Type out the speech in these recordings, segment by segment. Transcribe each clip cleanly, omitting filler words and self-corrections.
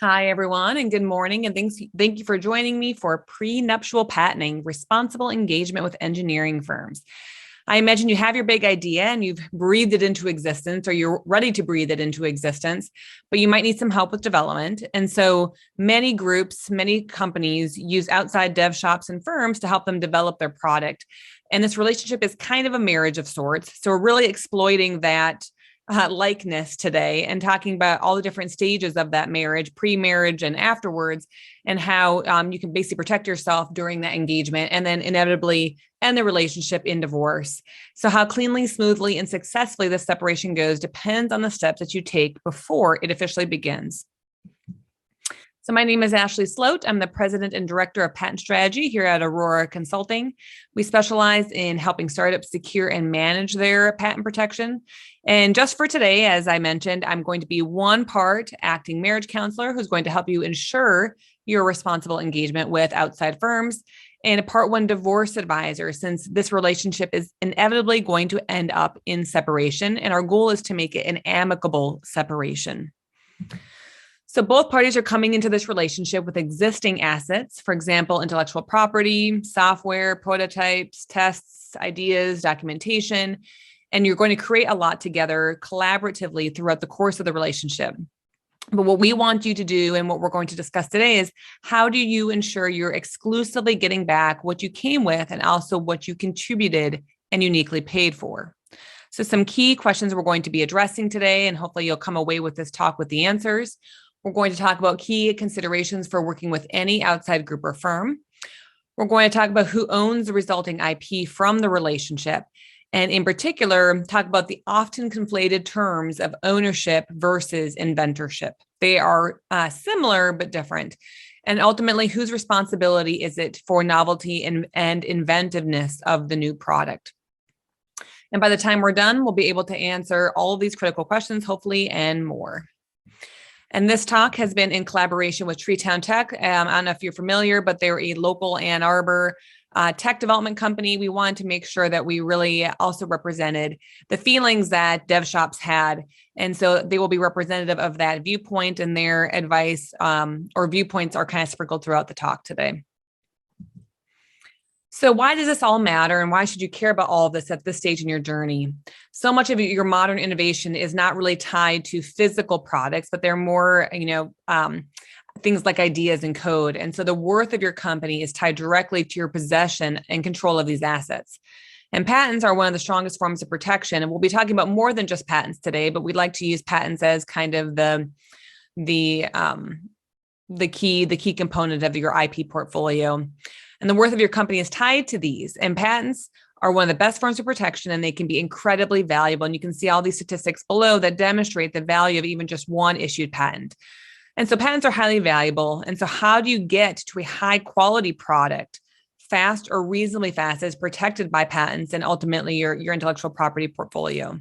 Hi, everyone, and good morning. And thank you for joining me for Prenuptial Patenting, Responsible Engagement with Engineering Firms. I imagine you have your big idea and you've breathed it into existence, or you're ready to breathe it into existence, but you might need some help with development. And so many groups, many companies use outside dev shops and firms to help them develop their product. And this relationship is kind of a marriage of sorts. So we're really exploiting that likeness today and talking about all the different stages of that marriage, pre-marriage and afterwards, and how you can basically protect yourself during that engagement and then inevitably end the relationship in divorce. So how cleanly, smoothly, and successfully this separation goes depends on the steps that you take before it officially begins. So my name is Ashley Sloat. I'm the president and director of patent strategy here at Aurora Consulting. We specialize in helping startups secure and manage their patent protection. And just for today, as I mentioned, I'm going to be one part acting marriage counselor who's going to help you ensure your responsible engagement with outside firms, and a part one divorce advisor, since this relationship is inevitably going to end up in separation. And our goal is to make it an amicable separation. So both parties are coming into this relationship with existing assets, for example, intellectual property, software, prototypes, tests, ideas, documentation, and you're going to create a lot together collaboratively throughout the course of the relationship. But what we want you to do, and what we're going to discuss today, is how do you ensure you're exclusively getting back what you came with and also what you contributed and uniquely paid for. So some key questions we're going to be addressing today, and hopefully you'll come away with this talk with the answers. We're going to talk about key considerations for working with any outside group or firm. We're going to talk about who owns the resulting IP from the relationship, and in particular, talk about the often conflated terms of ownership versus inventorship. They are similar but different. And ultimately, whose responsibility is it for novelty and inventiveness of the new product? And by the time we're done, we'll be able to answer all of these critical questions, hopefully, and more. And this talk has been in collaboration with Treetown Tech. I don't know if you're familiar, but they're a local Ann Arbor tech development company. We wanted to make sure that we really also represented the feelings that dev shops had. And so they will be representative of that viewpoint, and their advice or viewpoints are kind of sprinkled throughout the talk today. So why does this all matter, and why should you care about all of this at this stage in your journey? So much of your modern innovation is not really tied to physical products, but they're more, things like ideas and code. And so the worth of your company is tied directly to your possession and control of these assets. And patents are one of the strongest forms of protection. And we'll be talking about more than just patents today, but we'd like to use patents as kind of the key component of your IP portfolio. And the worth of your company is tied to these. And patents are one of the best forms of protection, and they can be incredibly valuable. And you can see all these statistics below that demonstrate the value of even just one issued patent. And so patents are highly valuable. And so how do you get to a high quality product fast or reasonably fast as protected by patents and ultimately your intellectual property portfolio?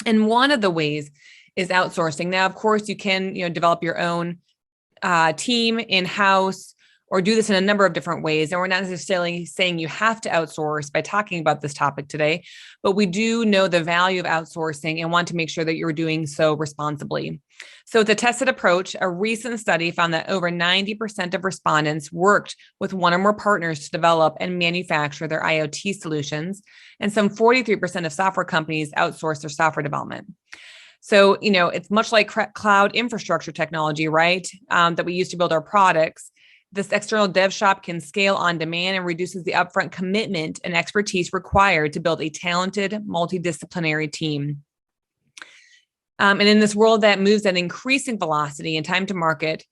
And one of the ways is outsourcing. Now, of course, you can develop your own team in-house, or do this in a number of different ways. And we're not necessarily saying you have to outsource by talking about this topic today, but we do know the value of outsourcing and want to make sure that you're doing so responsibly. So it's a tested approach. A recent study found that over 90% of respondents worked with one or more partners to develop and manufacture their IoT solutions. And some 43% of software companies outsource their software development. So, it's much like cloud infrastructure technology, right? That we use to build our products. This external dev shop can scale on demand and reduces the upfront commitment and expertise required to build a talented, multidisciplinary team. And in this world that moves at increasing velocity and time to market,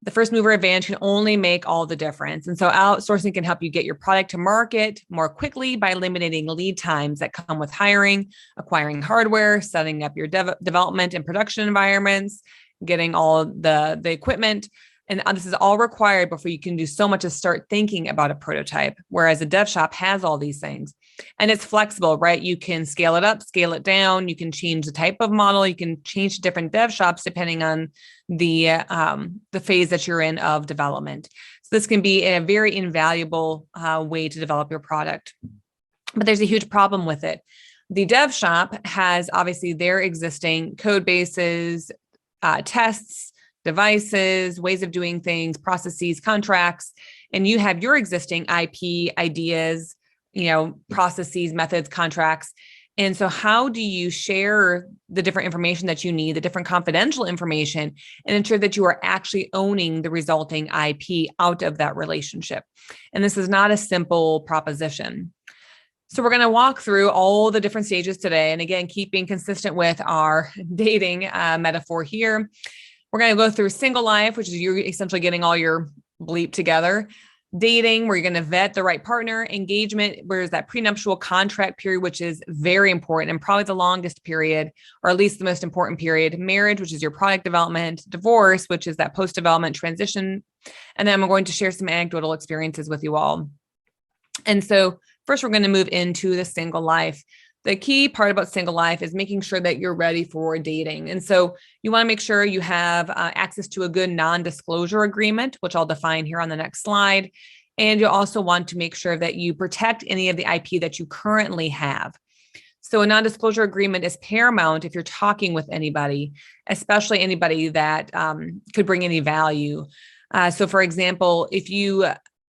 the first mover advantage can only make all the difference. And so outsourcing can help you get your product to market more quickly by eliminating lead times that come with hiring, acquiring hardware, setting up your development and production environments, getting all the equipment. And this is all required before you can do so much as start thinking about a prototype, whereas a dev shop has all these things. And it's flexible, right? You can scale it up, scale it down. You can change the type of model. You can change different dev shops depending on the phase that you're in of development. So this can be a very invaluable way to develop your product. But there's a huge problem with it. The dev shop has obviously their existing code bases, tests, devices, ways of doing things, processes, contracts, and you have your existing IP ideas, processes, methods, contracts. And so how do you share the different information that you need, the different confidential information, and ensure that you are actually owning the resulting IP out of that relationship? And this is not a simple proposition. So we're going to walk through all the different stages today. And again, keeping consistent with our dating metaphor here, we're going to go through single life, which is you're essentially getting all your bleep together. Dating, where you're going to vet the right partner. Engagement, where's that prenuptial contract period, which is very important and probably the longest period, or at least the most important period. Marriage, which is your product development. Divorce, which is that post-development transition. And then I'm going to share some anecdotal experiences with you all. And so first, we're going to move into the single life. The key part about single life is making sure that you're ready for dating. And so you want to make sure you have access to a good non-disclosure agreement, which I'll define here on the next slide. And you'll also want to make sure that you protect any of the IP that you currently have. So a non-disclosure agreement is paramount if you're talking with anybody, especially anybody that could bring any value. So for example, if you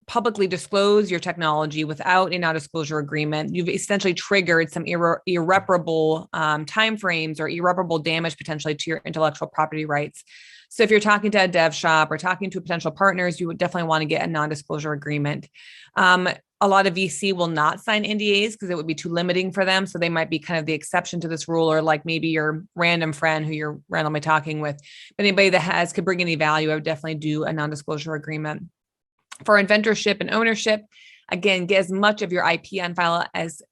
publicly disclose your technology without a non-disclosure agreement, you've essentially triggered some irreparable timeframes or irreparable damage potentially to your intellectual property rights. So if you're talking to a dev shop or talking to potential partners, you would definitely want to get a non-disclosure agreement. A lot of VC will not sign NDAs because it would be too limiting for them. So they might be kind of the exception to this rule, or like maybe your random friend who you're randomly talking with. But anybody that could bring any value, I would definitely do a non-disclosure agreement. For inventorship and ownership, again, get as much of your IP on file as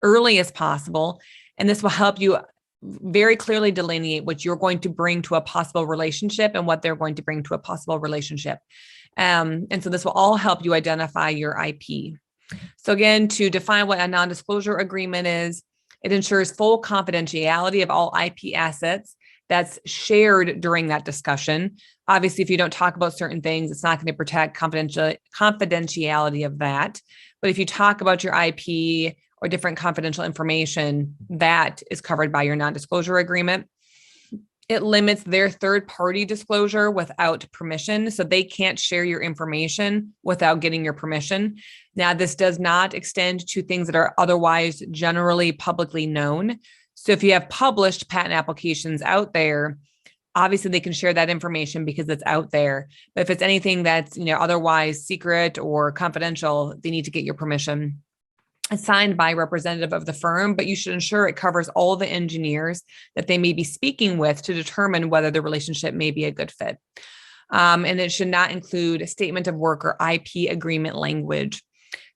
early as possible. And this will help you very clearly delineate what you're going to bring to a possible relationship and what they're going to bring to a possible relationship. And so this will all help you identify your IP. So again, to define what a non-disclosure agreement is, it ensures full confidentiality of all IP assets that's shared during that discussion. Obviously, if you don't talk about certain things, it's not going to protect confidentiality of that. But if you talk about your IP or different confidential information, that is covered by your non-disclosure agreement. It limits their third-party disclosure without permission, so they can't share your information without getting your permission. Now, this does not extend to things that are otherwise generally publicly known. So if you have published patent applications out there, obviously they can share that information because it's out there. But if it's anything that's otherwise secret or confidential, they need to get your permission. It's signed by a representative of the firm, but you should ensure it covers all the engineers that they may be speaking with to determine whether the relationship may be a good fit. And it should not include a statement of work or IP agreement language.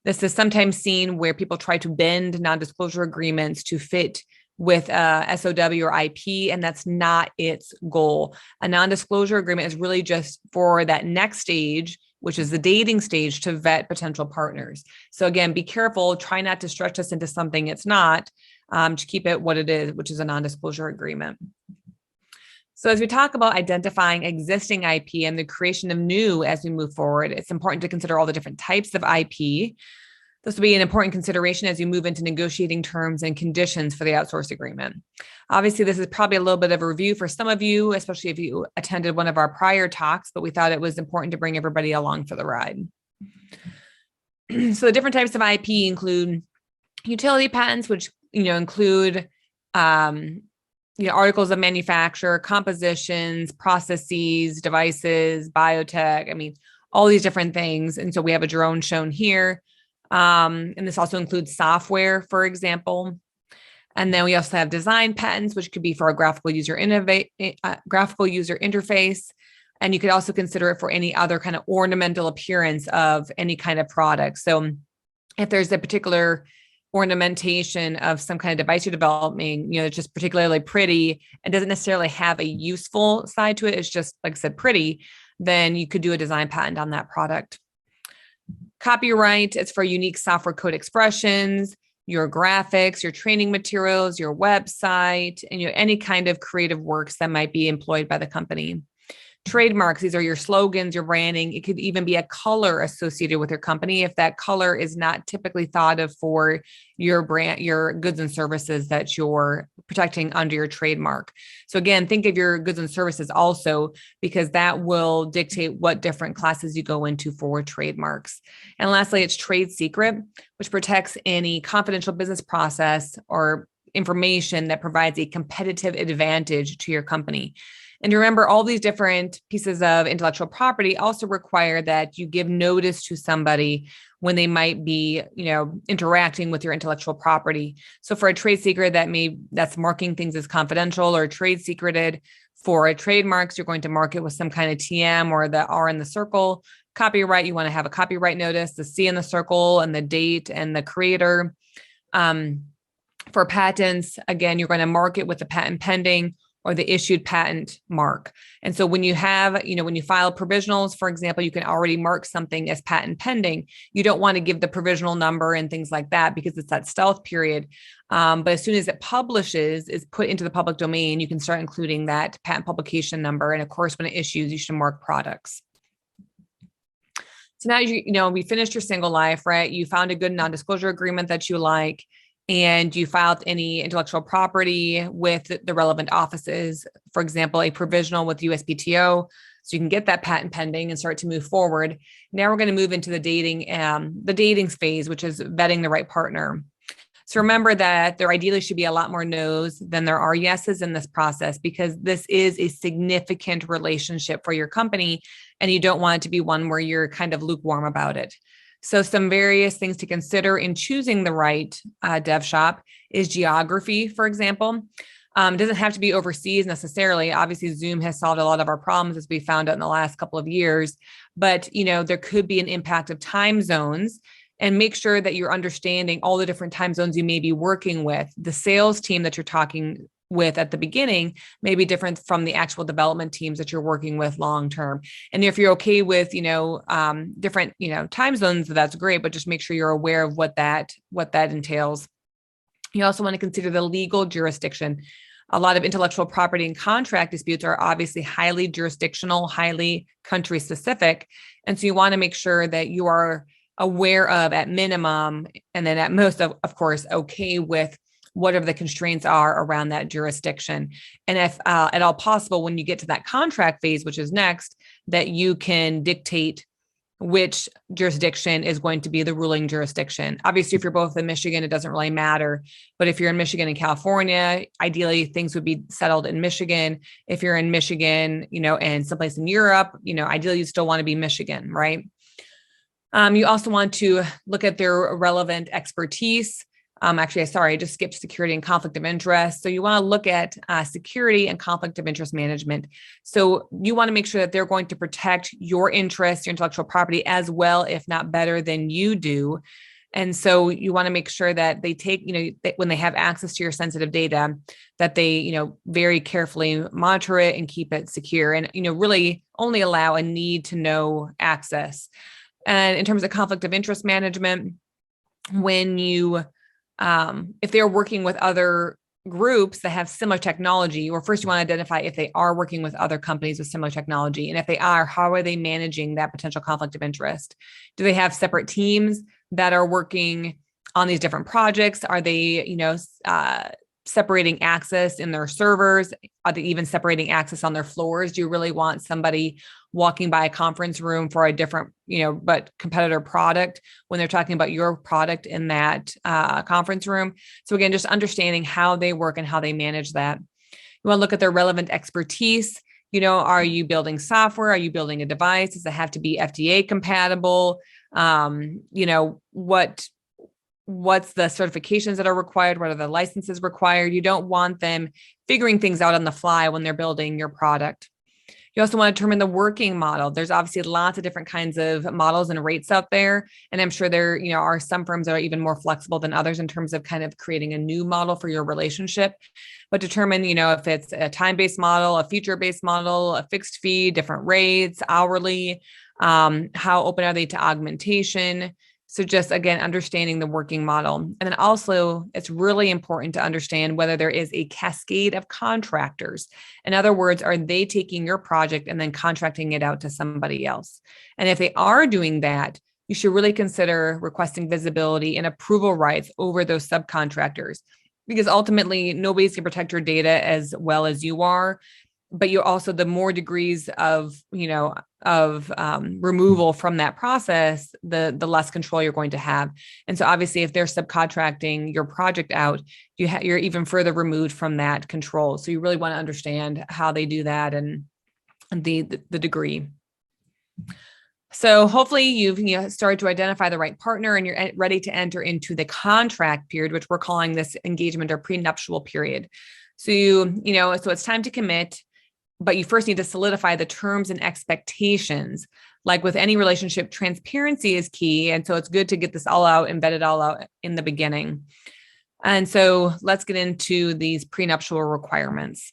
This is sometimes seen where people try to bend non-disclosure agreements to fit with SOW or IP, and that's not its goal. A non-disclosure agreement is really just for that next stage, which is the dating stage, to vet potential partners. So again, be careful, try not to stretch this into something it's not, to keep it what it is, which is a non-disclosure agreement. So as we talk about identifying existing IP and the creation of new as we move forward, it's important to consider all the different types of IP. This will be an important consideration as you move into negotiating terms and conditions for the outsource agreement. Obviously, this is probably a little bit of a review for some of you, especially if you attended one of our prior talks, but we thought it was important to bring everybody along for the ride. So the different types of IP include utility patents, which include articles of manufacture, compositions, processes, devices, biotech, all these different things. And so we have a drone shown here. And this also includes software, for example. And then we also have design patents, which could be for a graphical user interface. And you could also consider it for any other kind of ornamental appearance of any kind of product. So if there's a particular ornamentation of some kind of device you're developing, it's just particularly pretty and doesn't necessarily have a useful side to it, it's just, like I said, pretty, then you could do a design patent on that product. Copyright, it's for unique software code expressions, your graphics, your training materials, your website, and any kind of creative works that might be employed by the company. Trademarks, these are your slogans, your branding. It could even be a color associated with your company if that color is not typically thought of for your brand, your goods and services that you're protecting under your trademark. So again, think of your goods and services also, because that will dictate what different classes you go into for trademarks. And lastly, it's trade secret, which protects any confidential business process or information that provides a competitive advantage to your company. And remember, all these different pieces of intellectual property also require that you give notice to somebody when they might be, interacting with your intellectual property. So for a trade secret, that's marking things as confidential or trade secreted. For a trademarks, you're going to mark it with some kind of TM or the R in the circle. Copyright, you want to have a copyright notice, the C in the circle and the date and the creator. For patents, again, you're going to mark it with the patent pending or the issued patent mark. And so when you have, when you file provisionals, for example, you can already mark something as patent pending. You don't want to give the provisional number and things like that because it's that stealth period. But as soon as it publishes, is put into the public domain, you can start including that patent publication number. And of course, when it issues, you should mark products. So now we finished your single life, right? You found a good non-disclosure agreement that you like, and you filed any intellectual property with the relevant offices, for example, a provisional with USPTO, so you can get that patent pending and start to move forward. Now we're going to move into the dating phase, which is vetting the right partner. So remember that there ideally should be a lot more no's than there are yeses in this process, because this is a significant relationship for your company, and you don't want it to be one where you're kind of lukewarm about it. So some various things to consider in choosing the right dev shop is geography, for example. It doesn't have to be overseas necessarily. Obviously, Zoom has solved a lot of our problems, as we found out in the last couple of years. But, there could be an impact of time zones, and make sure that you're understanding all the different time zones you may be working with. The sales team that you're talking with at the beginning may be different from the actual development teams that you're working with long term. And if you're okay with, different, time zones, that's great, but just make sure you're aware of what that entails. You also want to consider the legal jurisdiction. A lot of intellectual property and contract disputes are obviously highly jurisdictional, highly country specific. And so you want to make sure that you are aware of, at minimum, and then at most, of course, okay with whatever the constraints are around that jurisdiction. And if at all possible, when you get to that contract phase, which is next, that you can dictate which jurisdiction is going to be the ruling jurisdiction. Obviously, if you're both in Michigan, it doesn't really matter. But if you're in Michigan and California, ideally things would be settled in Michigan. If you're in Michigan, and someplace in Europe, ideally you still want to be Michigan, right? You also want to look at their relevant expertise. I just skipped security and conflict of interest. So you want to look at security and conflict of interest management. So you want to make sure that they're going to protect your interests, your intellectual property, as well, if not better than you do. And so you want to make sure that they take, when they have access to your sensitive data, that they, very carefully monitor it and keep it secure, and, really only allow a need to know access. And in terms of conflict of interest management, when you if they're working with other groups that have similar technology, or first you want to identify if they are working with other companies with similar technology. And if they are, how are they managing that potential conflict of interest? Do they have separate teams that are working on these different projects? Are they, separating access in their servers? Are they even separating access on their floors? Do you really want somebody walking by a conference room for a different, but competitor product when they're talking about your product in that conference room? So again, just understanding how they work and how they manage that. You want to look at their relevant expertise. Are you building software? Are you building a device? Does it have to be FDA compatible? What's the certifications that are required? What are the licenses required? You don't want them figuring things out on the fly when they're building your product. You also want to determine the working model. There's obviously lots of different kinds of models and rates out there. And I'm sure there, are some firms that are even more flexible than others in terms of kind of creating a new model for your relationship. But determine, if it's a time-based model, a feature-based model, a fixed fee, different rates, hourly, how open are they to augmentation? So just again, understanding the working model. And then also it's really important to understand whether there is a cascade of contractors. In other words, are they taking your project and then contracting it out to somebody else? And if they are doing that, you should really consider requesting visibility and approval rights over those subcontractors, because ultimately nobody's going to protect your data as well as you are. But you also, the more degrees of, removal from that process, the less control you're going to have. And so obviously if they're subcontracting your project out, you're even further removed from that control. So you really want to understand how they do that and the degree. So hopefully you've started to identify the right partner and you're ready to enter into the contract period, which we're calling this engagement or prenuptial period. So so it's time to commit, but you first need to solidify the terms and expectations. Like with any relationship, transparency is key. And so it's good to get this all out, embedded all out in the beginning. And so let's get into these prenuptial requirements.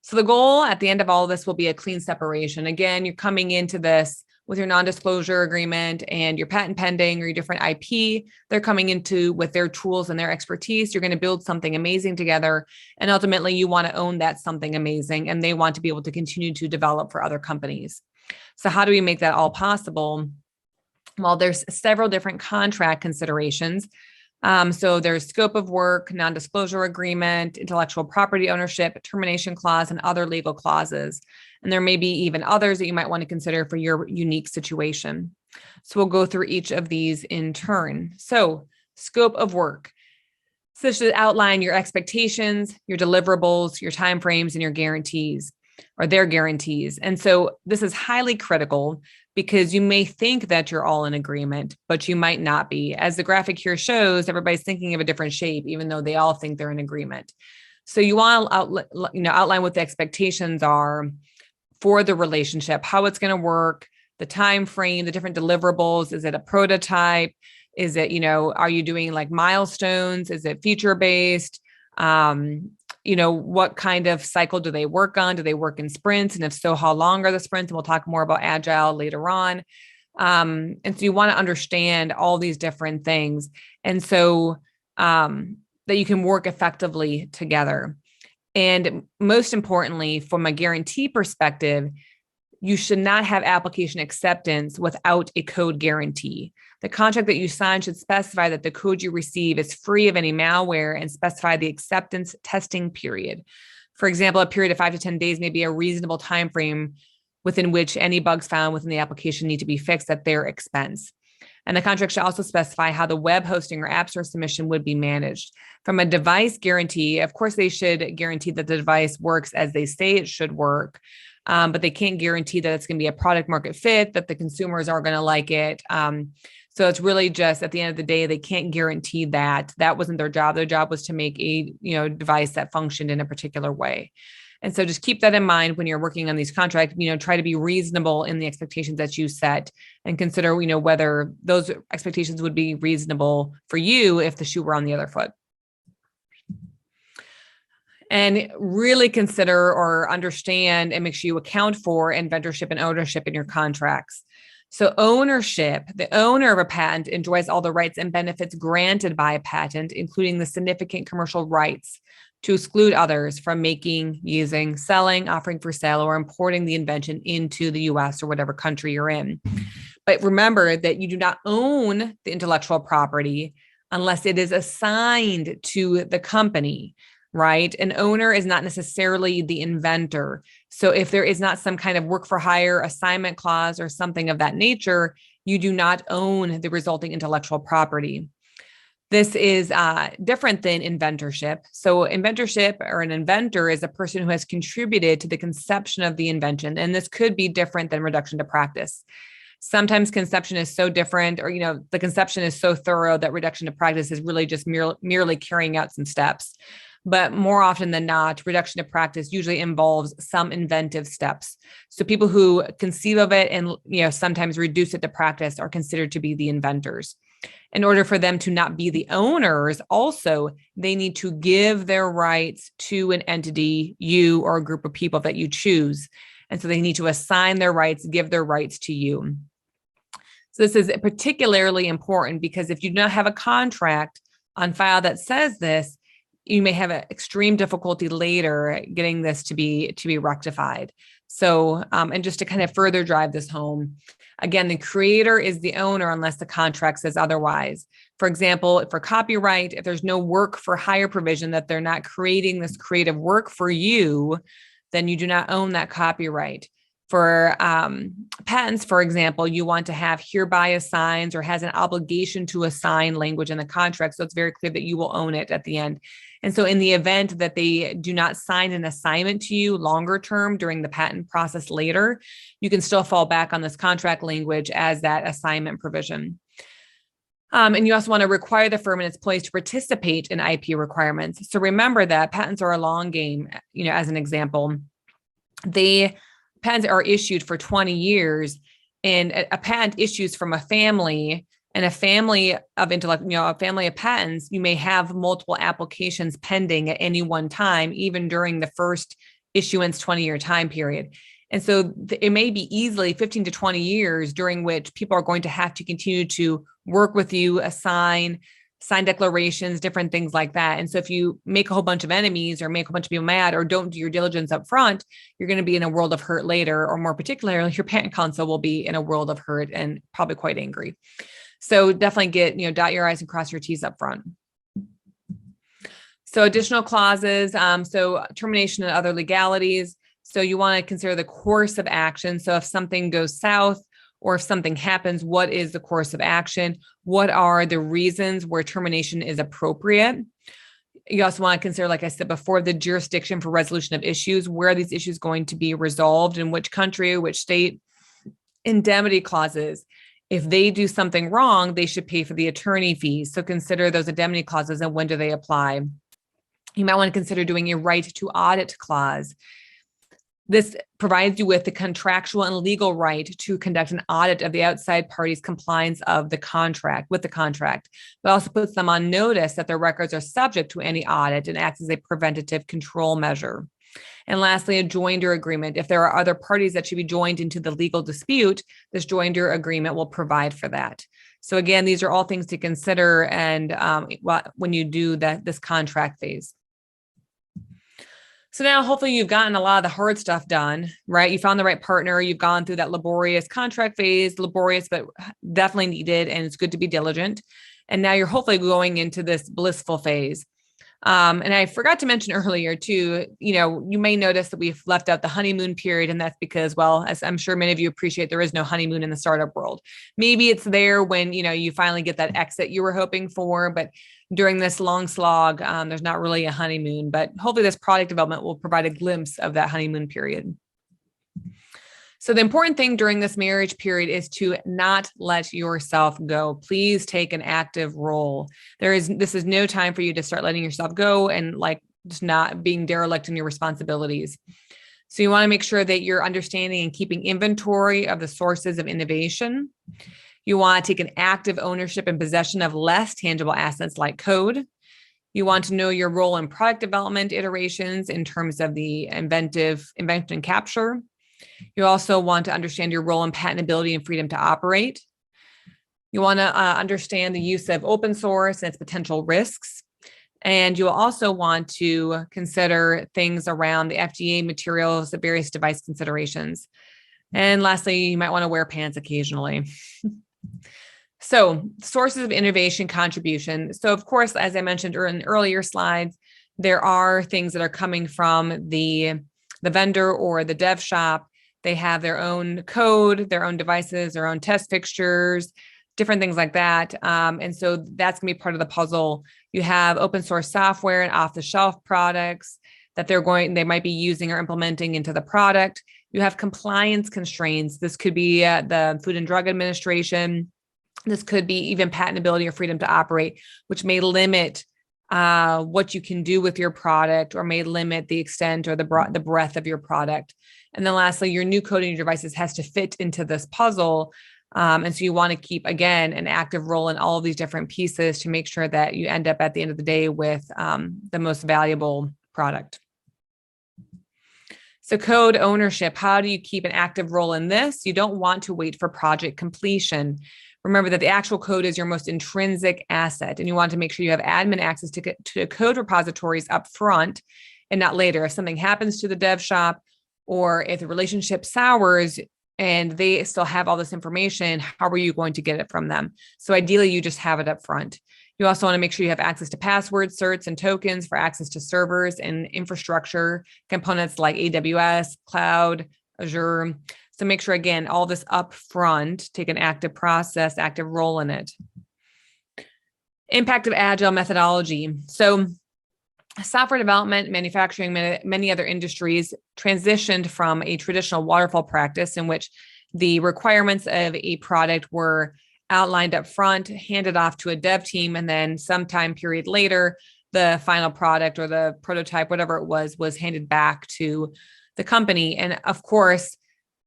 So the goal at the end of all of this will be a clean separation. Again, you're coming into this with your non-disclosure agreement and your patent pending or your different IP. They're coming into with their tools and their expertise. You're going to build something amazing together. And ultimately you want to own that something amazing, and they want to be able to continue to develop for other companies. So how do we make that all possible? Well, there's several different contract considerations. So there's scope of work, non-disclosure agreement, intellectual property ownership, termination clause, and other legal clauses. And there may be even others that you might want to consider for your unique situation. So we'll go through each of these in turn. So scope of work. So this should outline your expectations, your deliverables, your timeframes, and your guarantees, or their guarantees. And so this is highly critical because you may think that you're all in agreement, but you might not be. As the graphic here shows, everybody's thinking of a different shape, even though they all think they're in agreement. So you want to outline what the expectations are for the relationship, how it's going to work, the time frame, the different deliverables. Is it a prototype? Is it, are you doing like milestones? Is it feature-based? What kind of cycle do they work on? Do they work in sprints? And if so, how long are the sprints? And we'll talk more about agile later on. And so you want to understand all these different things. And so that you can work effectively together. And most importantly, from a guarantee perspective, you should not have application acceptance without a code guarantee. The contract that you sign should specify that the code you receive is free of any malware and specify the acceptance testing period. For example, a period of 5 to 10 days may be a reasonable time frame within which any bugs found within the application need to be fixed at their expense. And the contract should also specify how the web hosting or app store submission would be managed. From a device guarantee, of course, they should guarantee that the device works as they say it should work. But they can't guarantee that it's going to be a product market fit, that the consumers are going to like it. So it's really just at the end of the day, they can't guarantee that. That wasn't their job. Their job was to make a device that functioned in a particular way. And so just keep that in mind when you're working on these contracts. Try to be reasonable in the expectations that you set and consider whether those expectations would be reasonable for you if the shoe were on the other foot. And really consider or understand and make sure you account for inventorship and ownership in your contracts. So ownership, the owner of a patent enjoys all the rights and benefits granted by a patent, including the significant commercial rights to exclude others from making, using, selling, offering for sale, or importing the invention into the US or whatever country you're in. But remember that you do not own the intellectual property unless it is assigned to the company. Right? An owner is not necessarily the inventor. So if there is not some kind of work for hire assignment clause or something of that nature, you do not own the resulting intellectual property. This is different than inventorship. So inventorship or an inventor is a person who has contributed to the conception of the invention. And this could be different than reduction to practice. Sometimes conception is so different, or, the conception is so thorough that reduction to practice is really just merely carrying out some steps. But more often than not, reduction to practice usually involves some inventive steps. So people who conceive of it and sometimes reduce it to practice are considered to be the inventors. In order for them to not be the owners, also, they need to give their rights to an entity, you or a group of people that you choose. And so they need to assign their rights, give their rights to you. So this is particularly important because if you do not have a contract on file that says this, you may have an extreme difficulty later getting this to be rectified. So, and just to kind of further drive this home, again, the creator is the owner unless the contract says otherwise. For example, for copyright, if there's no work for hire provision that they're not creating this creative work for you, then you do not own that copyright. For patents, for example, you want to have hereby assigns or has an obligation to assign language in the contract. So it's very clear that you will own it at the end. And so in the event that they do not sign an assignment to you longer term during the patent process later, you can still fall back on this contract language as that assignment provision. And you also want to require the firm and its employees to participate in IP requirements. So remember that patents are a long game, as an example. Patents are issued for 20 years, and a patent issues from a family, and a family of a family of patents, you may have multiple applications pending at any one time, even during the first issuance 20-year time period. And so it may be easily 15 to 20 years during which people are going to have to continue to work with you, sign declarations, different things like that. And so if you make a whole bunch of enemies or make a bunch of people mad or don't do your diligence up front, you're going to be in a world of hurt later, or more particularly, your patent counsel will be in a world of hurt and probably quite angry. So definitely dot your I's and cross your T's up front. So additional clauses, so termination and other legalities. So you want to consider the course of action. So if something goes south, or if something happens, what is the course of action? What are the reasons where termination is appropriate? You also want to consider, like I said before, the jurisdiction for resolution of issues. Where are these issues going to be resolved? In which country, which state? Indemnity clauses. If they do something wrong, they should pay for the attorney fees. So consider those indemnity clauses and when do they apply? You might want to consider doing a right to audit clause. This provides you with the contractual and legal right to conduct an audit of the outside party's compliance of the contract, but also puts them on notice that their records are subject to any audit and acts as a preventative control measure. And lastly, a joinder agreement. If there are other parties that should be joined into the legal dispute, this joinder agreement will provide for that. So again, these are all things to consider and when you do this contract phase. So now hopefully you've gotten a lot of the hard stuff done, right? You found the right partner. You've gone through that laborious contract phase, laborious, but definitely needed. And it's good to be diligent. And now you're hopefully going into this blissful phase. And I forgot to mention earlier too, you may notice that we've left out the honeymoon period. And that's because, well, as I'm sure many of you appreciate, there is no honeymoon in the startup world. Maybe it's there when, you finally get that exit you were hoping for, but during this long slog, there's not really a honeymoon, but hopefully this product development will provide a glimpse of that honeymoon period. So the important thing during this marriage period is to not let yourself go. Please take an active role. This is no time for you to start letting yourself go and just not being derelict in your responsibilities. So you want to make sure that you're understanding and keeping inventory of the sources of innovation. You want to take an active ownership and possession of less tangible assets like code. You want to know your role in product development iterations in terms of the invention and capture. You also want to understand your role in patentability and freedom to operate. You want to understand the use of open source and its potential risks. And you'll also want to consider things around the FDA materials, the various device considerations. And lastly, you might want to wear pants occasionally. So sources of innovation contribution. So of course, as I mentioned in earlier slides, there are things that are coming from the vendor or the dev shop. They have their own code, their own devices, their own test fixtures, different things like that. And so that's going to be part of the puzzle. You have open source software and off-the-shelf products that they might be using or implementing into the product. You have compliance constraints. This could be the Food and Drug Administration. This could be even patentability or freedom to operate, which may limit what you can do with your product or may limit the extent or the breadth of your product. And then lastly, your new code in your devices has to fit into this puzzle. And so you want to keep, again, an active role in all of these different pieces to make sure that you end up at the end of the day with the most valuable product. So code ownership, how do you keep an active role in this? You don't want to wait for project completion. Remember that the actual code is your most intrinsic asset, and you want to make sure you have admin access to code repositories up front and not later. If something happens to the dev shop, or if the relationship sours and they still have all this information, how are you going to get it from them? So ideally, you just have it up front. You also want to make sure you have access to passwords, certs, and tokens for access to servers and infrastructure components like AWS, cloud, Azure. So make sure, again, all this up front, take an active process, active role in it. Impact of agile methodology. So software development, manufacturing, many other industries transitioned from a traditional waterfall practice in which the requirements of a product were outlined up front, handed off to a dev team, and then some time period later, the final product or the prototype, whatever it was handed back to the company. And of course,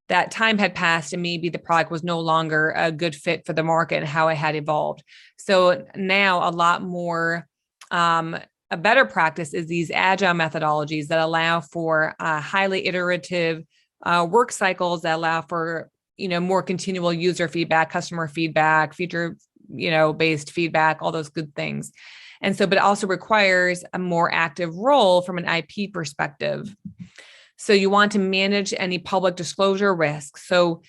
that time had passed and maybe the product was no longer a good fit for the market and how it had evolved. So now a lot more, a better practice is these agile methodologies that allow for highly iterative work cycles that allow for, more continual user feedback, customer feedback, feature, based feedback, all those good things. And so, but it also requires a more active role from an IP perspective. So you want to manage any public disclosure risks. So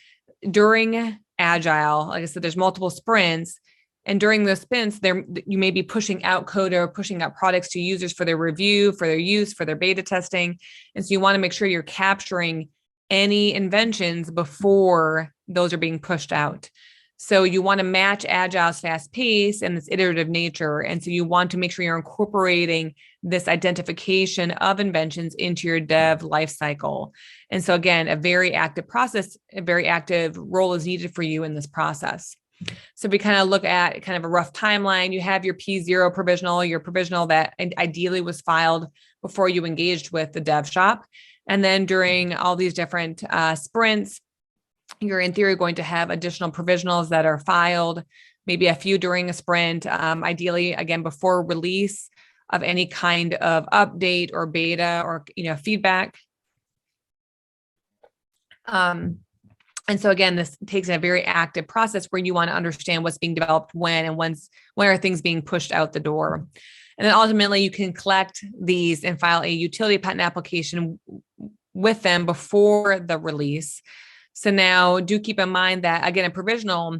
during Agile, like I said, there's multiple sprints. And during those sprints, you may be pushing out code or pushing out products to users for their review, for their use, for their beta testing. And so you want to make sure you're capturing any inventions before those are being pushed out. So you want to match Agile's fast pace and this iterative nature. And so you want to make sure you're incorporating this identification of inventions into your dev lifecycle. And so again, a very active process, a very active role is needed for you in this process. So we kind of look at kind of a rough timeline. You have your P0 provisional, your provisional that ideally was filed before you engaged with the dev shop. And then during all these different sprints, you're in theory going to have additional provisionals that are filed, maybe a few during a sprint, ideally, again, before release of any kind of update or beta or feedback. And so again, this takes a very active process where you want to understand what's being developed when and when are things being pushed out the door. And then ultimately you can collect these and file a utility patent application with them before the release. So now do keep in mind that, again, a provisional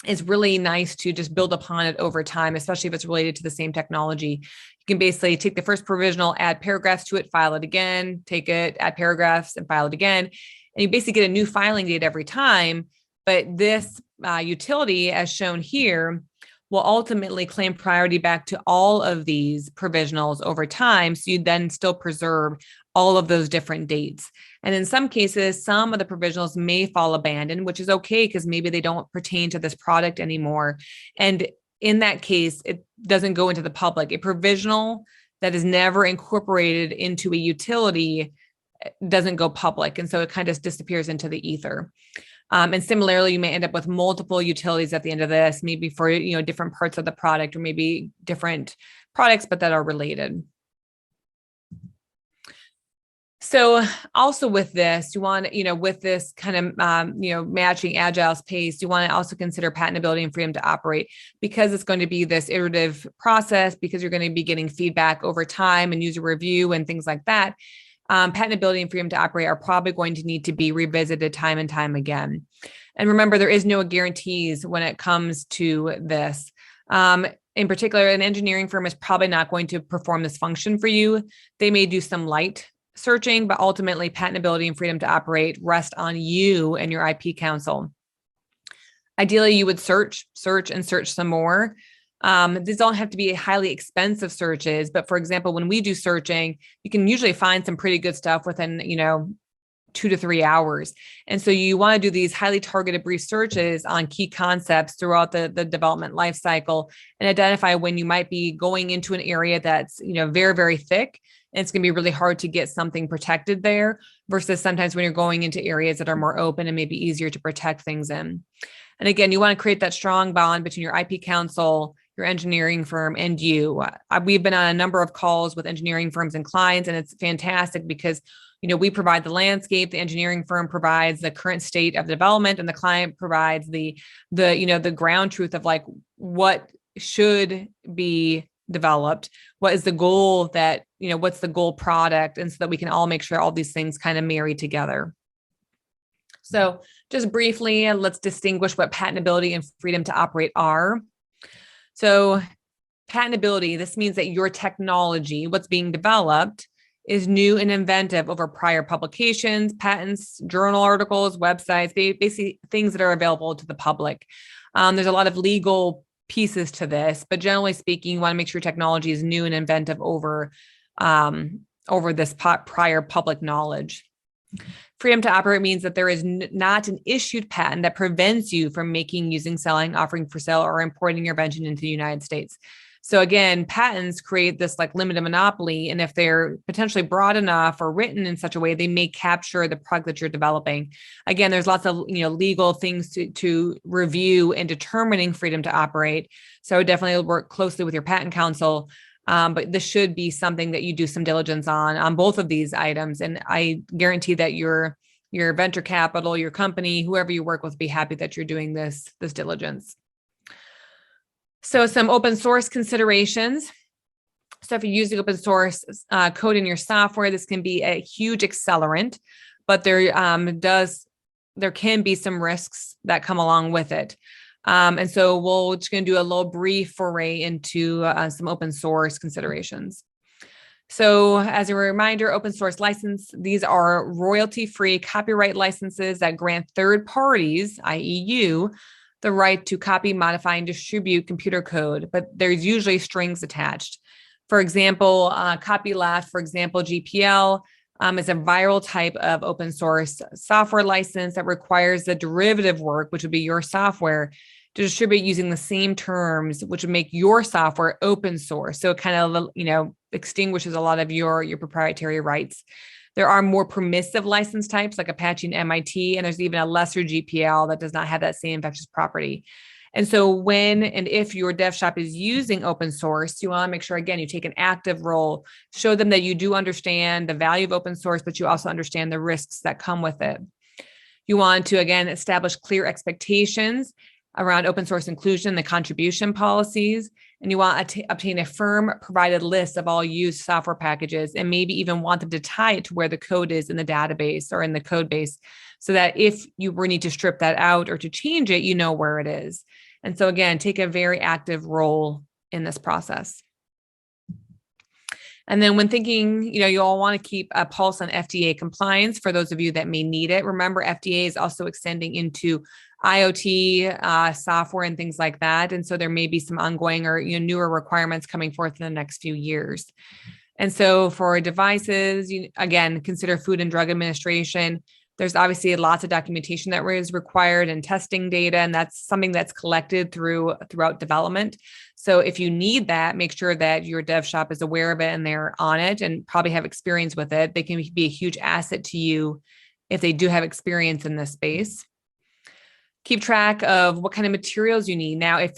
is really nice to just build upon it over time, especially if it's related to the same technology. You can basically take the first provisional, add paragraphs to it, file it again, take it, add paragraphs and file it again. And you basically get a new filing date every time. But this utility, as shown here, will ultimately claim priority back to all of these provisionals over time. So you then still preserve all of those different dates. And in some cases, some of the provisionals may fall abandoned, which is okay because maybe they don't pertain to this product anymore. And in that case, it doesn't go into the public. A provisional that is never incorporated into a utility doesn't go public. And so it kind of disappears into the ether. And similarly, you may end up with multiple utilities at the end of this, maybe for, different parts of the product or maybe different products, but that are related. So also with this, you want, with this kind of, matching Agile's pace, you want to also consider patentability and freedom to operate because it's going to be this iterative process, because you're going to be getting feedback over time and user review and things like that. Patentability and freedom to operate are probably going to need to be revisited time and time again. And remember, there is no guarantees when it comes to this. In particular, an engineering firm is probably not going to perform this function for you. They may do some light searching, but ultimately patentability and freedom to operate rest on you and your IP counsel. Ideally, you would search some more. These don't have to be highly expensive searches, but for example, when we do searching, you can usually find some pretty good stuff within, 2 to 3 hours. And so you want to do these highly targeted brief searches on key concepts throughout the development life cycle and identify when you might be going into an area that's, very, very thick. And it's going to be really hard to get something protected there versus sometimes when you're going into areas that are more open and maybe easier to protect things in. And again, you want to create that strong bond between your IP counsel, your engineering firm, and you. We've been on a number of calls with engineering firms and clients, and it's fantastic because we provide the landscape, the engineering firm provides the current state of the development, and the client provides the ground truth of like what should be developed, what is the goal that, what's the goal product, and so that we can all make sure all these things kind of marry together. So just briefly, let's distinguish what patentability and freedom to operate are. So patentability, this means that your technology, what's being developed, is new and inventive over prior publications, patents, journal articles, websites, basically things that are available to the public. There's a lot of legal pieces to this, but generally speaking, you want to make sure technology is new and inventive over this prior public knowledge. Freedom to operate means that there is not an issued patent that prevents you from making, using, selling, offering for sale, or importing your invention into the United States. So again, patents create this like limited monopoly, and if they're potentially broad enough or written in such a way, they may capture the product that you're developing. Again, there's lots of legal things to review in determining freedom to operate. So I would definitely work closely with your patent counsel. But this should be something that you do some diligence on both of these items. And I guarantee that your venture capital, your company, whoever you work with, be happy that you're doing this diligence. So some open source considerations. So if you're using open source code in your software, this can be a huge accelerant, but there can be some risks that come along with it. And so we're just going to do a little brief foray into some open source considerations. So as a reminder, open source license, these are royalty-free copyright licenses that grant third parties, i.e. you, the right to copy, modify, and distribute computer code, but there's usually strings attached. For example, copyleft, for example, GPL, is a viral type of open source software license that requires the derivative work, which would be your software, to distribute using the same terms, which would make your software open source. So it kind of, extinguishes a lot of your proprietary rights. There are more permissive license types like Apache and MIT, and there's even a lesser GPL that does not have that same infectious property. And so when and if your dev shop is using open source, you want to make sure, again, you take an active role, show them that you do understand the value of open source, but you also understand the risks that come with it. You want to, again, establish clear expectations around open source inclusion, the contribution policies, and you want to obtain a firm provided list of all used software packages, and maybe even want them to tie it to where the code is in the database or in the code base, so that if you were need to strip that out or to change it, you know where it is. And so again, take a very active role in this process. And then when thinking, you all want to keep a pulse on FDA compliance for those of you that may need it. Remember, FDA is also extending into IoT software and things like that. And so there may be some ongoing or newer requirements coming forth in the next few years. And so for devices, again, consider Food and Drug Administration. There's obviously lots of documentation that is required and testing data, and that's something that's collected throughout development. So if you need that, make sure that your dev shop is aware of it and they're on it and probably have experience with it. They can be a huge asset to you if they do have experience in this space. Keep track of what kind of materials you need. Now, if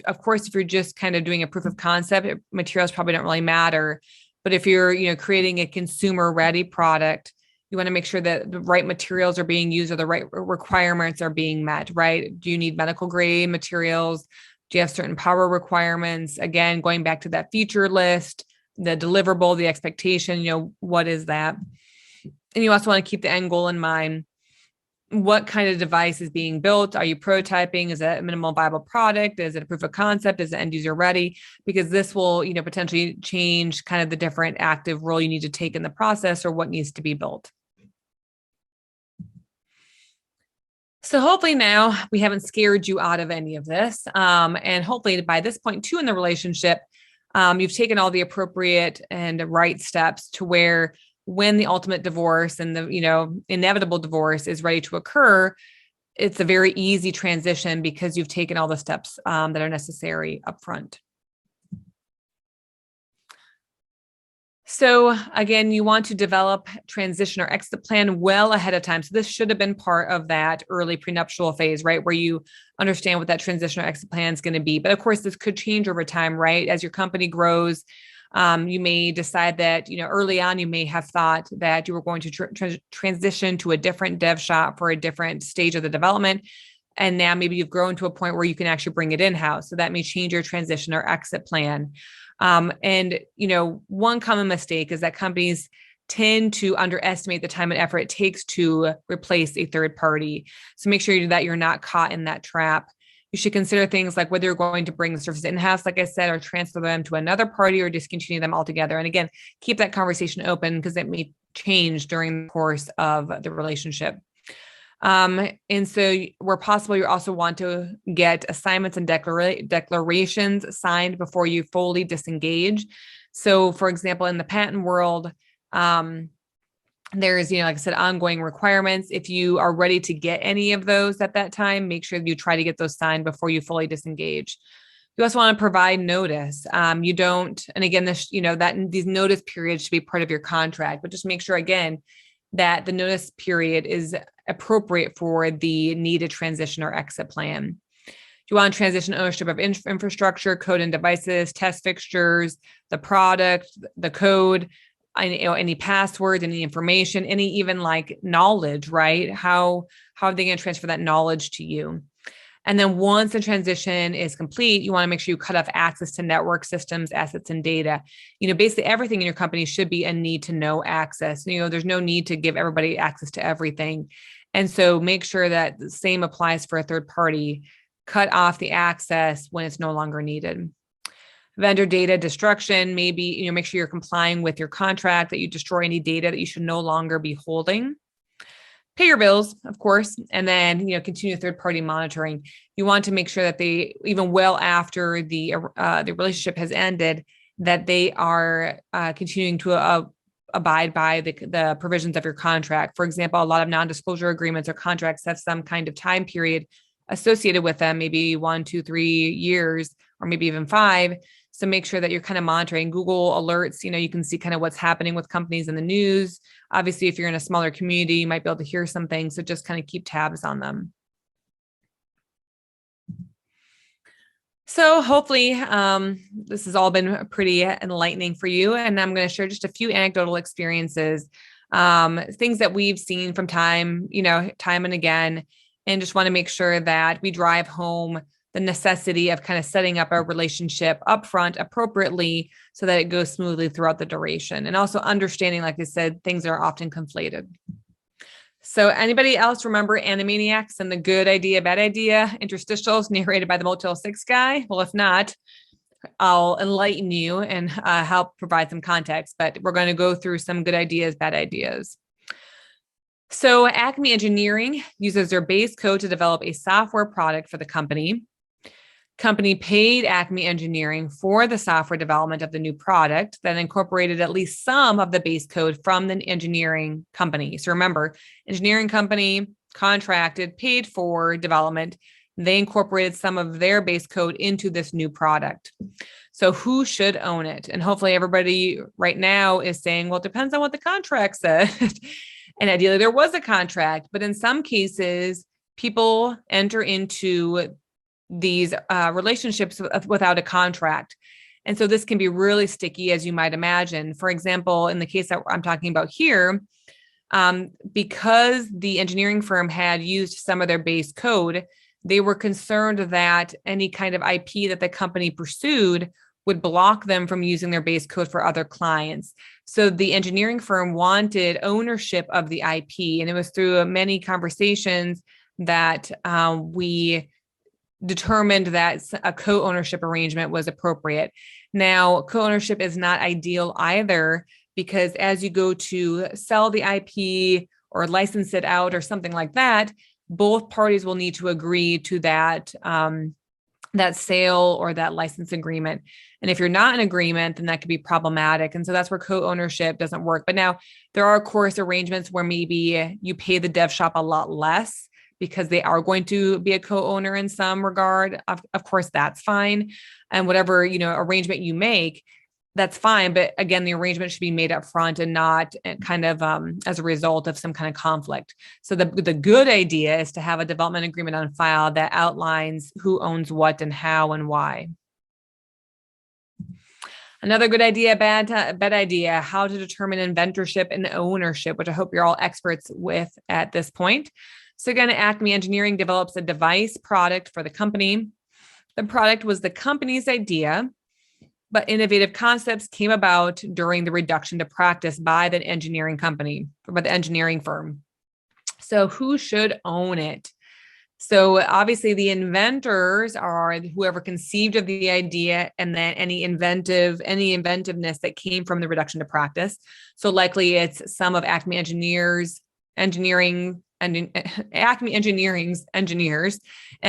you're just kind of doing a proof of concept, materials probably don't really matter. But if you're creating a consumer-ready product, you want to make sure that the right materials are being used or the right requirements are being met, right? Do you need medical grade materials? Do you have certain power requirements? Again, going back to that feature list, the deliverable, the expectation, what is that? And you also want to keep the end goal in mind. What kind of device is being built? Are you prototyping? Is it a minimal viable product? Is it a proof of concept? Is it end user ready? Because this will, potentially change kind of the different active role you need to take in the process or what needs to be built. So hopefully now we haven't scared you out of any of this. And hopefully by this point too in the relationship, you've taken all the appropriate and right steps to where when the ultimate divorce and the, inevitable divorce is ready to occur, it's a very easy transition because you've taken all the steps that are necessary upfront. So again, you want to develop transition or exit plan well ahead of time. So this should have been part of that early prenuptial phase, right? Where you understand what that transition or exit plan is going to be. But of course, this could change over time, right? As your company grows, You may decide that, early on, you may have thought that you were going to transition to a different dev shop for a different stage of the development. And now maybe you've grown to a point where you can actually bring it in-house. So that may change your transition or exit plan. And one common mistake is that companies tend to underestimate the time and effort it takes to replace a third party. So make sure that you're not caught in that trap. You should consider things like whether you're going to bring the services in-house, like I said, or transfer them to another party or discontinue them altogether. And again, keep that conversation open because it may change during the course of the relationship. And so where possible, you also want to get assignments and declarations signed before you fully disengage. So for example, in the patent world, there's, like I said, ongoing requirements. If you are ready to get any of those at that time, make sure you try to get those signed before you fully disengage. You also want to provide notice. You don't, and again, this, that these notice periods should be part of your contract, but just make sure again, that the notice period is appropriate for the needed transition or exit plan. You want to transition ownership of infrastructure, code and devices, test fixtures, the product, the code, any passwords, any information, any even like knowledge, right? How are they going to transfer that knowledge to you? And then once the transition is complete, you want to make sure you cut off access to network systems, assets, and data. Basically everything in your company should be a need to know access. There's no need to give everybody access to everything. And so make sure that the same applies for a third party. Cut off the access when it's no longer needed. Vendor data destruction, maybe, make sure you're complying with your contract, that you destroy any data that you should no longer be holding. Pay your bills, of course, and then, continue third-party monitoring. You want to make sure that they, even well after the relationship has ended, that they are continuing to abide by the provisions of your contract. For example, a lot of non-disclosure agreements or contracts have some kind of time period associated with them, maybe 1, 2, 3 years, or maybe even 5. So make sure that you're kind of monitoring Google alerts. You can see kind of what's happening with companies in the news. Obviously, if you're in a smaller community, you might be able to hear some things. So just kind of keep tabs on them. So hopefully this has all been pretty enlightening for you. And I'm going to share just a few anecdotal experiences, things that we've seen from time and again, and just want to make sure that we drive home the necessity of kind of setting up a relationship upfront appropriately so that it goes smoothly throughout the duration. And also understanding, like I said, things are often conflated. So anybody else remember Animaniacs and the good idea, bad idea interstitials narrated by the Motel 6 guy? Well, if not, I'll enlighten you and help provide some context, but we're going to go through some good ideas, bad ideas. So Acme Engineering uses their base code to develop a software product for the company. Company paid Acme Engineering for the software development of the new product that incorporated at least some of the base code from the engineering company. So remember, engineering company contracted, paid for development. They incorporated some of their base code into this new product. So who should own it? And hopefully everybody right now is saying, well, it depends on what the contract said. And ideally there was a contract, but in some cases, people enter into these relationships without a contract. And so this can be really sticky, as you might imagine. For example, in the case that I'm talking about here, because the engineering firm had used some of their base code, they were concerned that any kind of IP that the company pursued would block them from using their base code for other clients. So the engineering firm wanted ownership of the IP. And it was through many conversations that we determined that a co-ownership arrangement was appropriate. Now, co-ownership is not ideal either, because as you go to sell the IP or license it out or something like that, both parties will need to agree to that, that sale or that license agreement. And if you're not in agreement, then that could be problematic. And so that's where co-ownership doesn't work. But now there are, of course, arrangements where maybe you pay the dev shop a lot less because they are going to be a co-owner in some regard. Of course, that's fine. And whatever, arrangement you make, that's fine. But again, the arrangement should be made up front and not kind of as a result of some kind of conflict. So the good idea is to have a development agreement on file that outlines who owns what and how and why. Another good idea, bad idea, how to determine inventorship and ownership, which I hope you're all experts with at this point. So again, Acme Engineering develops a device product for the company. The product was the company's idea, but innovative concepts came about during the reduction to practice by the engineering company, or by the engineering firm. So who should own it? So obviously the inventors are whoever conceived of the idea, and then any inventiveness that came from the reduction to practice. So likely it's some of Acme Engineering's engineers, and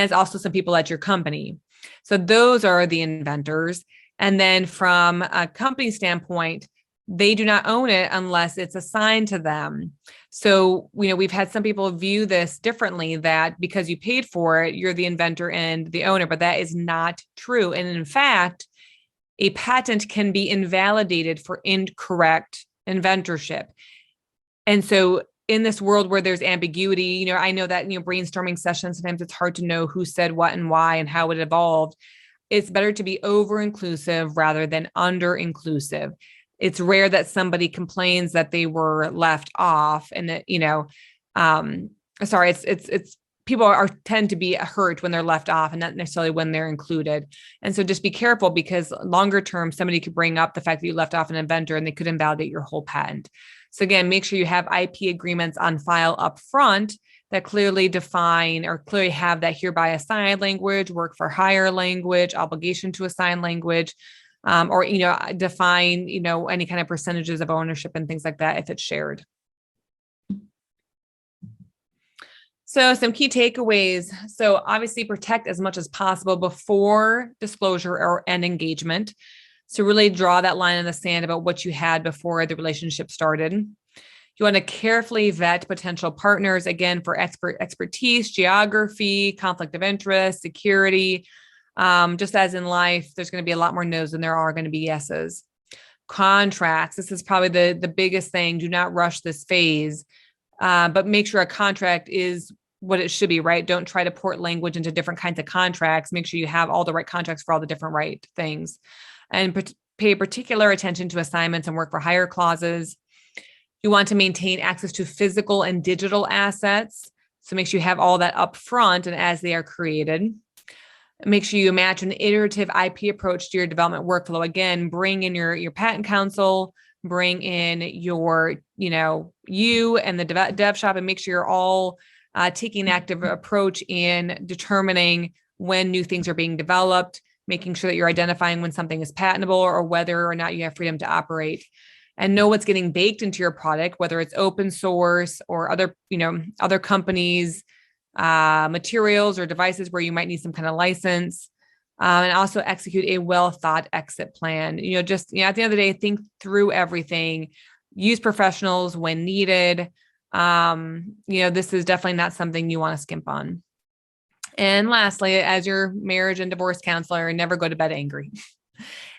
it's also some people at your company. So those are the inventors. And then from a company standpoint, they do not own it unless it's assigned to them. So, we've had some people view this differently, that because you paid for it, you're the inventor and the owner, but that is not true. And in fact, a patent can be invalidated for incorrect inventorship. And so in this world where there's ambiguity, I know that, brainstorming sessions, sometimes it's hard to know who said what and why and how it evolved. It's better to be over-inclusive rather than under-inclusive. It's rare that somebody complains that they were left off, and that, it's people tend to be hurt when they're left off and not necessarily when they're included. And so just be careful, because longer term, somebody could bring up the fact that you left off an inventor and they could invalidate your whole patent. So again, make sure you have IP agreements on file up front that clearly define or clearly have that hereby assigned language, work for hire language, obligation to assign language, or define any kind of percentages of ownership and things like that if it's shared. So some key takeaways. So obviously protect as much as possible before disclosure and engagement. So really draw that line in the sand about what you had before the relationship started. You want to carefully vet potential partners, again, for expertise, geography, conflict of interest, security. Just as in life, there's going to be a lot more no's than there are going to be yeses. Contracts. This is probably the biggest thing. Do not rush this phase, but make sure a contract is what it should be, right? Don't try to port language into different kinds of contracts. Make sure you have all the right contracts for all the different right things, and pay particular attention to assignments and work for hire clauses. You want to maintain access to physical and digital assets. So make sure you have all that up front and as they are created. Make sure you match an iterative IP approach to your development workflow. Again, bring in your patent counsel, bring in your, you and the dev shop, and make sure you're all taking an active approach in determining when new things are being developed, making sure that you're identifying when something is patentable or whether or not you have freedom to operate. And know what's getting baked into your product, whether it's open source or other companies' materials or devices where you might need some kind of license, and also execute a well thought exit plan. At the end of the day, think through everything, use professionals when needed. This is definitely not something you want to skimp on. And lastly, as your marriage and divorce counselor, never go to bed angry.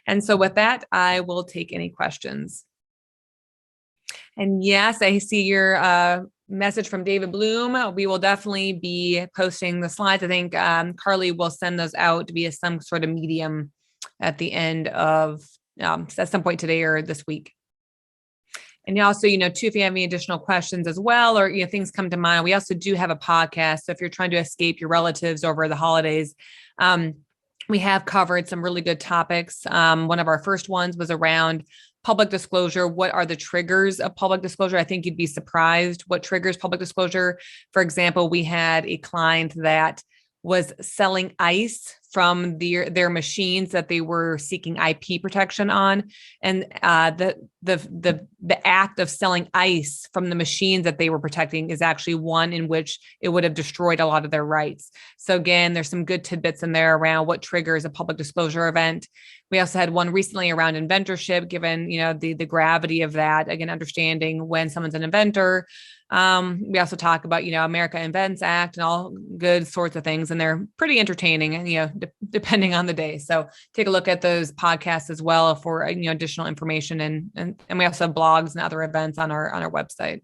And so with that, I will take any questions. And yes, I see your message from David Bloom. We will definitely be posting the slides. I think Carly will send those out via some sort of medium at the end of, at some point today or this week. And also, too, if you have any additional questions as well, or, things come to mind, we also do have a podcast. So if you're trying to escape your relatives over the holidays, we have covered some really good topics. One of our first ones was around public disclosure. What are the triggers of public disclosure? I think you'd be surprised what triggers public disclosure. For example, we had a client that was selling ice from their machines that they were seeking IP protection on, and the act of selling ice from the machines that they were protecting is actually one in which it would have destroyed a lot of their rights. So again, there's some good tidbits in there around what triggers a public disclosure event. We also had one recently around inventorship, given the gravity of that. Again, understanding when someone's an inventor. We also talk about, America Invents Act and all good sorts of things, and they're pretty entertaining, and, depending on the day. So take a look at those podcasts as well for, additional information. And we also have blogs and other events on our website.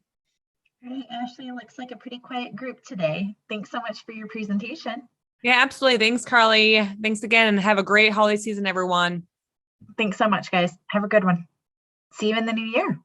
Great, Ashley. It looks like a pretty quiet group today. Thanks so much for your presentation. Yeah, absolutely. Thanks, Carly. Thanks again, and have a great holiday season, everyone. Thanks so much, guys. Have a good one. See you in the new year.